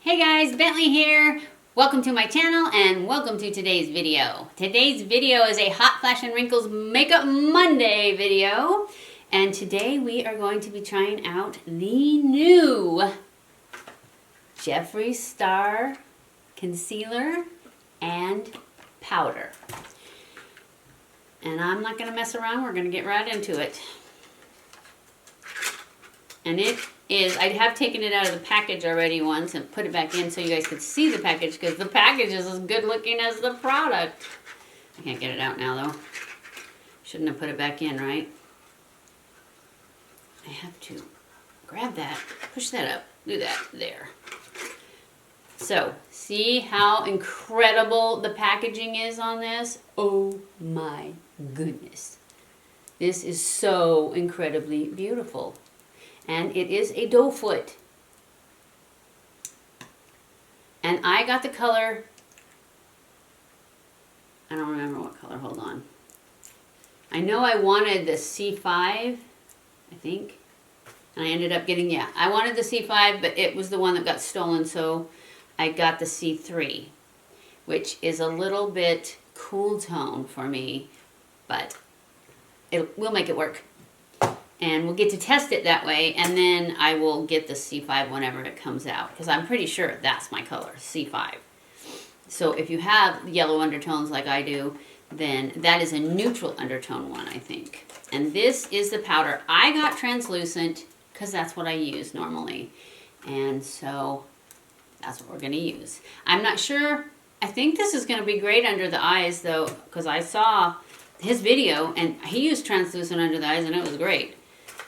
Hey guys, Bentley here. Welcome to my channel and welcome to today's video. Today's video is a Hot Flash and Wrinkles Makeup Monday video. And today we are going to be trying out the new Jeffree Star Concealer and Powder. And I'm not going to mess around, we're going to get right into it. And it is, I have taken it out of the package already once and put it back in so you guys could see the package because the package is as good looking as the product. I can't get it out now though. Shouldn't have put it back in, right? I have to grab that, push that up, do that, there. So, see how incredible the packaging is on this? Oh my goodness. This is so incredibly beautiful. And it is a doe foot. And I got the color, I don't remember what color, hold on. I know I wanted the C5, I think. And I ended up getting, yeah, I wanted the C5, but it was the one that got stolen, so I got the C3, which is a little bit cool tone for me, but we'll make it work. And we'll get to test it that way, and then I will get the C5 whenever it comes out, because I'm pretty sure that's my color, C5. So if you have yellow undertones like I do, then that is a neutral undertone one, I think. And this is the powder. I got translucent, because that's what I use normally. And so that's what we're going to use. I'm not sure. I think this is going to be great under the eyes, though, because I saw his video, and he used translucent under the eyes, and it was great.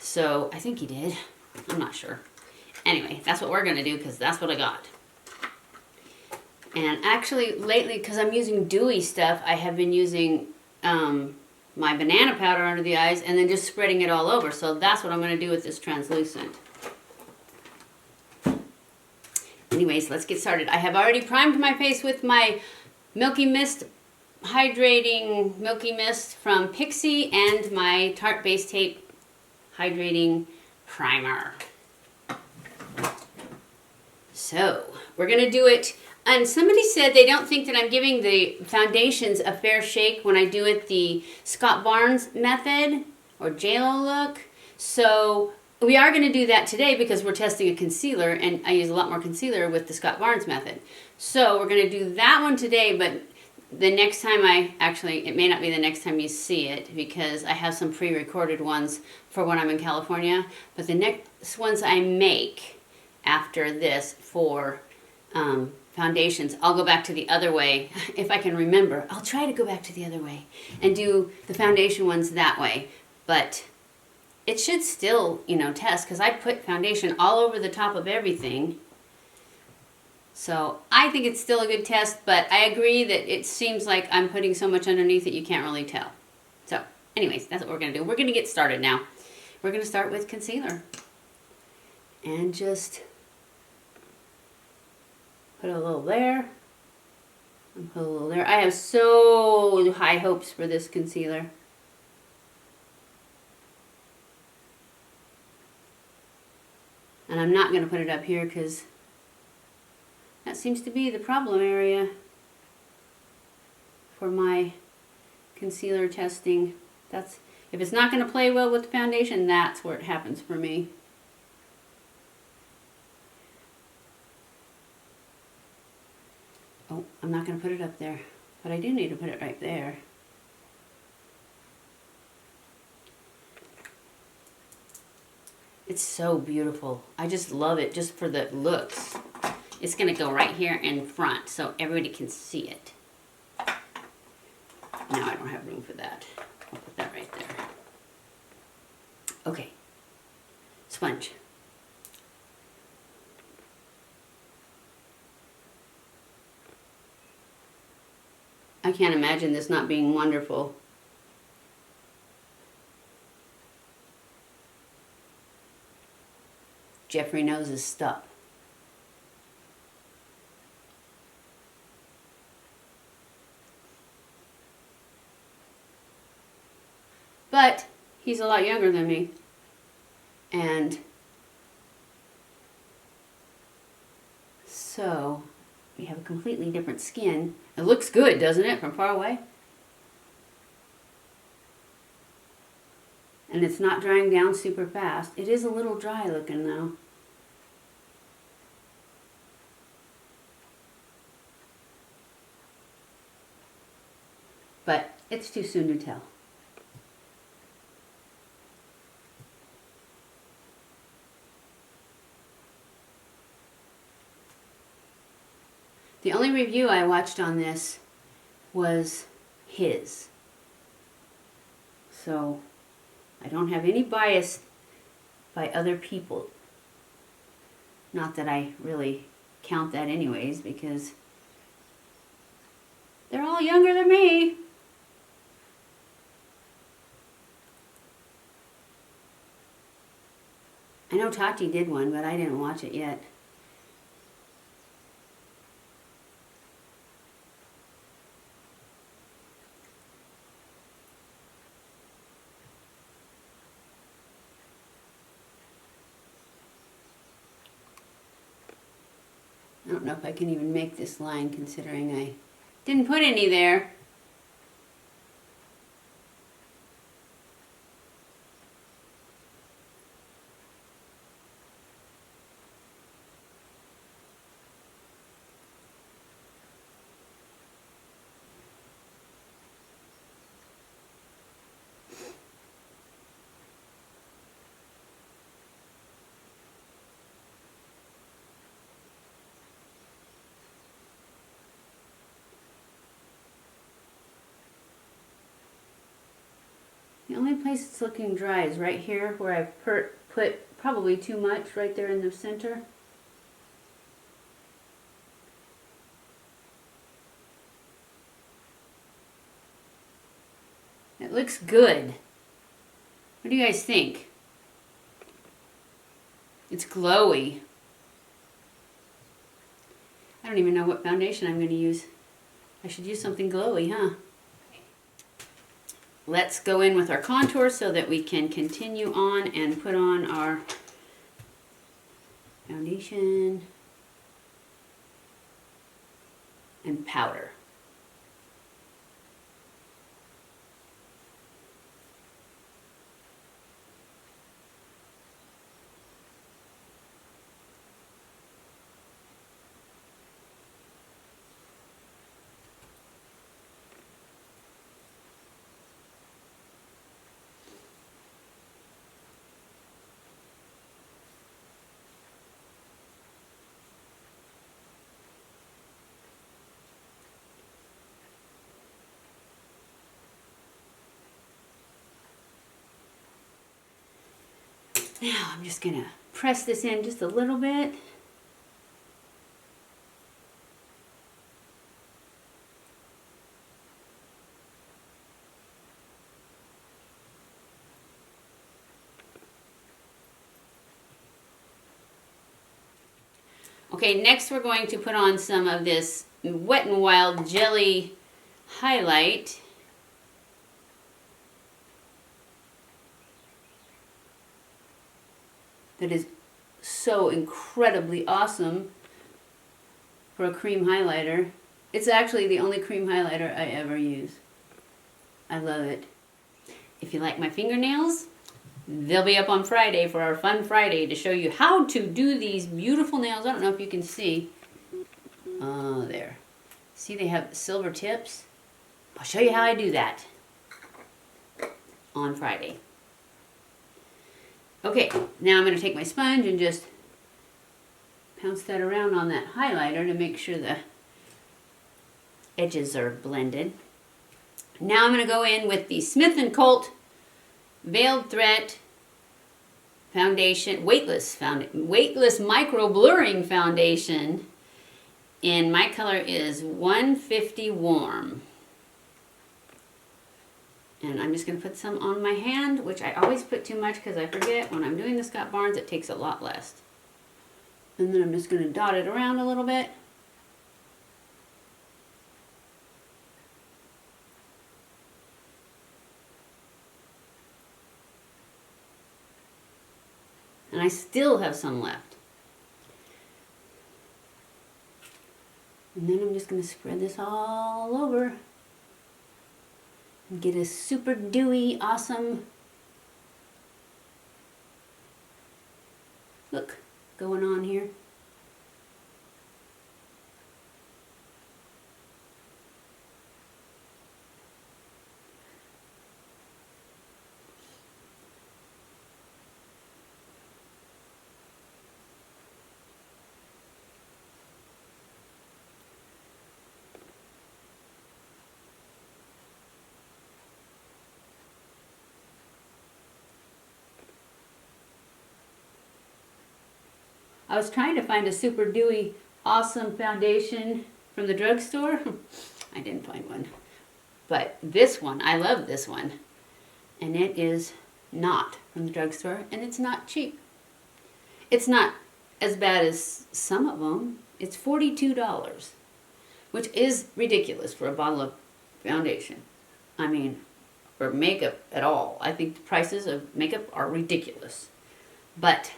So, I think he did. I'm not sure. Anyway, that's what we're going to do because that's what I got. And actually, lately, because I'm using dewy stuff, I have been using my banana powder under the eyes and then just spreading it all over. So, that's what I'm going to do with this translucent. Anyways, let's get started. I have already primed my face with my Milky Mist Hydrating Milky Mist from Pixie and my Tarte Base Tape Hydrating Primer. So, we're going to do it. And somebody said they don't think that I'm giving the foundations a fair shake when I do it the Scott Barnes method or JLo look. So, we are going to do that today because we're testing a concealer and I use a lot more concealer with the Scott Barnes method. So, we're going to do that one today, but the next time it may not be the next time you see it because I have some pre-recorded ones for when I'm in California. But the next ones I make after this for foundations, I'll go back to the other way. If I can remember, I'll try to go back to the other way and do the foundation ones that way. But it should still, test because I put foundation all over the top of everything. So I think it's still a good test, but I agree that it seems like I'm putting so much underneath that you can't really tell. So anyways, that's what we're going to do. We're going to get started now. We're going to start with concealer. And just put a little there. And put a little there. I have so high hopes for this concealer. And I'm not going to put it up here because that seems to be the problem area for my concealer testing. If it's not going to play well with the foundation, that's where it happens for me. Oh, I'm not going to put it up there, but I do need to put it right there. It's so beautiful. I just love it just for the looks. It's going to go right here in front so everybody can see it. Now I don't have room for that. I'll put that right there. Okay. Sponge. I can't imagine this not being wonderful. Jeffree knows his stuff. But he's a lot younger than me. And So we have a completely different skin. It looks good, doesn't it, from far away? And it's not drying down super fast. It is a little dry looking though. But it's too soon to tell. The only review I watched on this was his. So I don't have any bias by other people. Not that I really count that anyways, because they're all younger than me. I know Tarte did one, but I didn't watch it yet. I don't know if I can even make this line considering I didn't put any there. The only place it's looking dry is right here where I've put probably too much right there in the center. It looks good. What do you guys think? It's glowy. I don't even know what foundation I'm going to use. I should use something glowy, huh? Let's go in with our contour so that we can continue on and put on our foundation and powder. Now I'm just going to press this in just a little bit. Okay, next we're going to put on some of this Wet n Wild Jelly highlight. That is so incredibly awesome for a cream highlighter. It's actually the only cream highlighter I ever use. I love it. If you like my fingernails, they'll be up on Friday for our Fun Friday to show you how to do these beautiful nails. I don't know if you can see. Oh, there. See, they have silver tips. I'll show you how I do that on Friday. Okay, now I'm going to take my sponge and just pounce that around on that highlighter to make sure the edges are blended. Now I'm going to go in with the Smith & Colt Veiled Threat Foundation, Weightless Micro Blurring Foundation. And my color is 150 Warm. And I'm just going to put some on my hand, which I always put too much because I forget when I'm doing the Scott Barnes it takes a lot less. And then I'm just going to dot it around a little bit. And I still have some left. And then I'm just going to spread this all over and get a super dewy, awesome look going on here. I was trying to find a super dewy, awesome foundation from the drugstore. I didn't find one. But this one, I love this one. And it is not from the drugstore, and it's not cheap. It's not as bad as some of them. It's $42, which is ridiculous for a bottle of foundation. I mean, for makeup at all. I think the prices of makeup are ridiculous. But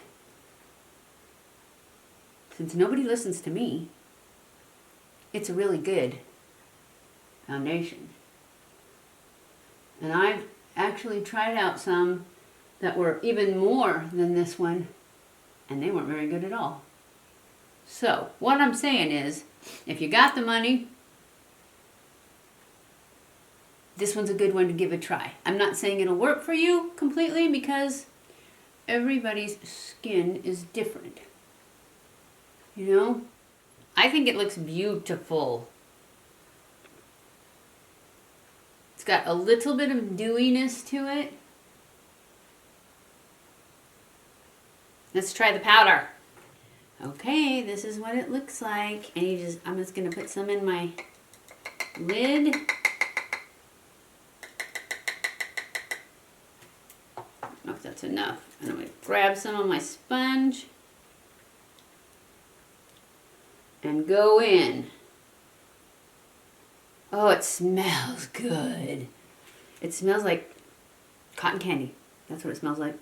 since nobody listens to me, it's a really good foundation. And I've actually tried out some that were even more than this one, and they weren't very good at all. So, what I'm saying is, if you got the money, this one's a good one to give a try. I'm not saying it'll work for you completely because everybody's skin is different. You know, I think it looks beautiful. It's got a little bit of dewiness to it. Let's try the powder. Okay, this is what it looks like. And I'm just gonna put some in my lid. I don't know if that's enough. And I'm gonna grab some of my sponge and go in. Oh, it smells good. It smells like cotton candy. That's what it smells like.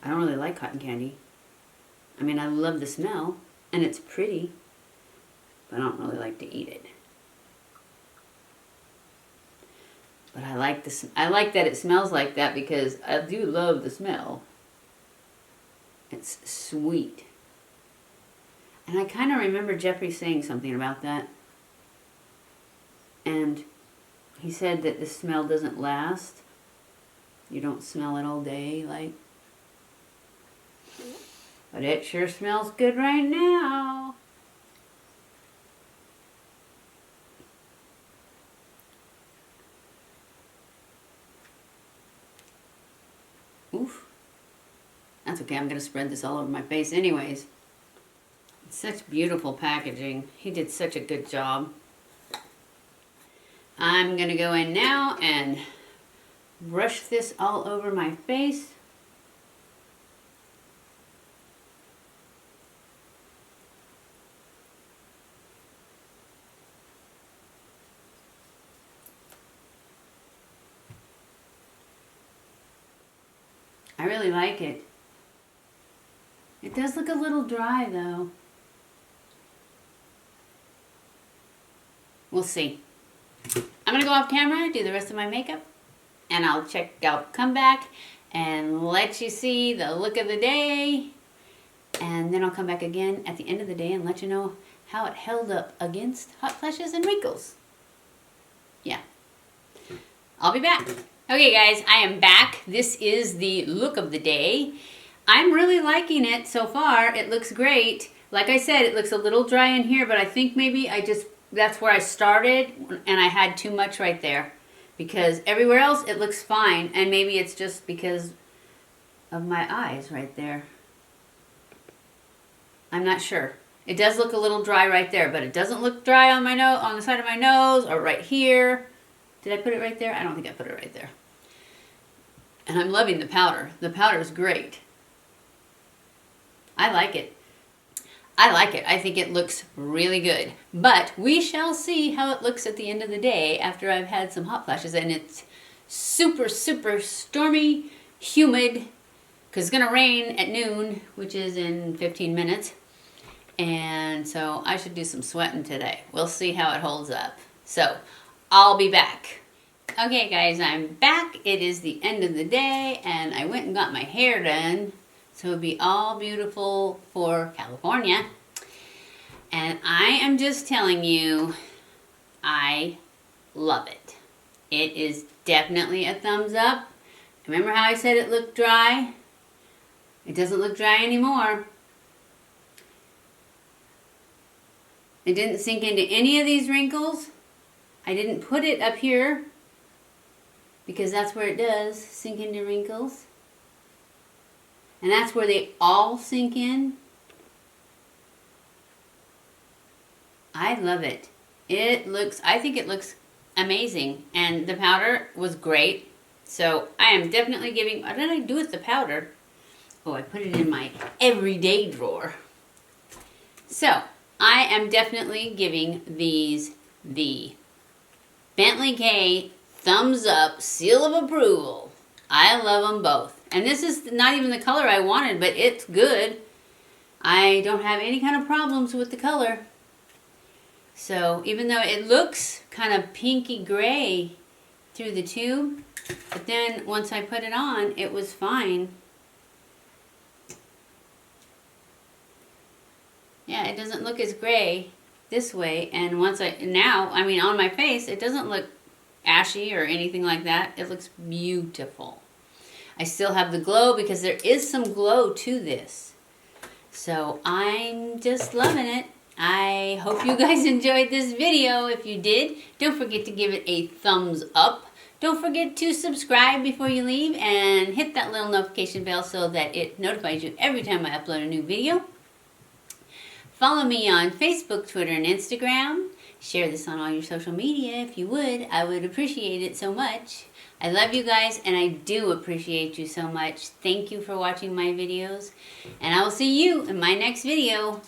I don't really like cotton candy. I mean, I love the smell, and it's pretty, but I don't really like to eat it. But I like that it smells like that because I do love the smell. It's sweet. And I kind of remember Jeffree saying something about that. And he said that the smell doesn't last. You don't smell it all day, like. But it sure smells good right now. Oof. That's okay, I'm going to spread this all over my face anyways. It's such beautiful packaging. He did such a good job. I'm going to go in now and brush this all over my face. I really like it. It does look a little dry though. We'll see. I'm gonna go off camera, do the rest of my makeup, and I'll come back and let you see the look of the day. And then I'll come back again at the end of the day and let you know how it held up against hot flashes and wrinkles. Yeah. I'll be back. Okay guys, I am back. This is the look of the day. I'm really liking it so far. It looks great. Like I said, it looks a little dry in here, but I think maybe that's where I started and I had too much right there. Because everywhere else it looks fine, and maybe it's just because of my eyes right there. I'm not sure. It does look a little dry right there, but it doesn't look dry on my nose, on the side of my nose, or right here. Did I put it right there? I don't think I put it right there. And I'm loving the powder. The powder is great. I like it. I like it. I think it looks really good. But we shall see how it looks at the end of the day after I've had some hot flashes. And it's super, super stormy, humid, because it's going to rain at noon, which is in 15 minutes. And so I should do some sweating today. We'll see how it holds up. So I'll be back. Okay guys, I'm back. It is the end of the day and I went and got my hair done. So it'll be all beautiful for California. And I am just telling you, I love it. It is definitely a thumbs up. Remember how I said it looked dry? It doesn't look dry anymore. It didn't sink into any of these wrinkles. I didn't put it up here because that's where it does sink into wrinkles. And that's where they all sink in. I love it. I think it looks amazing. And the powder was great. So I am definitely giving, what did I do with the powder? Oh, I put it in my everyday drawer. So I am definitely giving these the BentlyK thumbs up seal of approval. I love them both. And this is not even the color I wanted, but it's good. I don't have any kind of problems with the color. So even though it looks kind of pinky gray through the tube, but then once I put it on, it was fine. Yeah, it doesn't look as gray this way. And once on my face, it doesn't look ashy or anything like that. It looks beautiful. I still have the glow because there is some glow to this. So I'm just loving it. I hope you guys enjoyed this video. If you did, don't forget to give it a thumbs up. Don't forget to subscribe before you leave and hit that little notification bell so that it notifies you every time I upload a new video. Follow me on Facebook, Twitter, and Instagram. Share this on all your social media if you would. I would appreciate it so much. I love you guys and I do appreciate you so much. Thank you for watching my videos. And I will see you in my next video.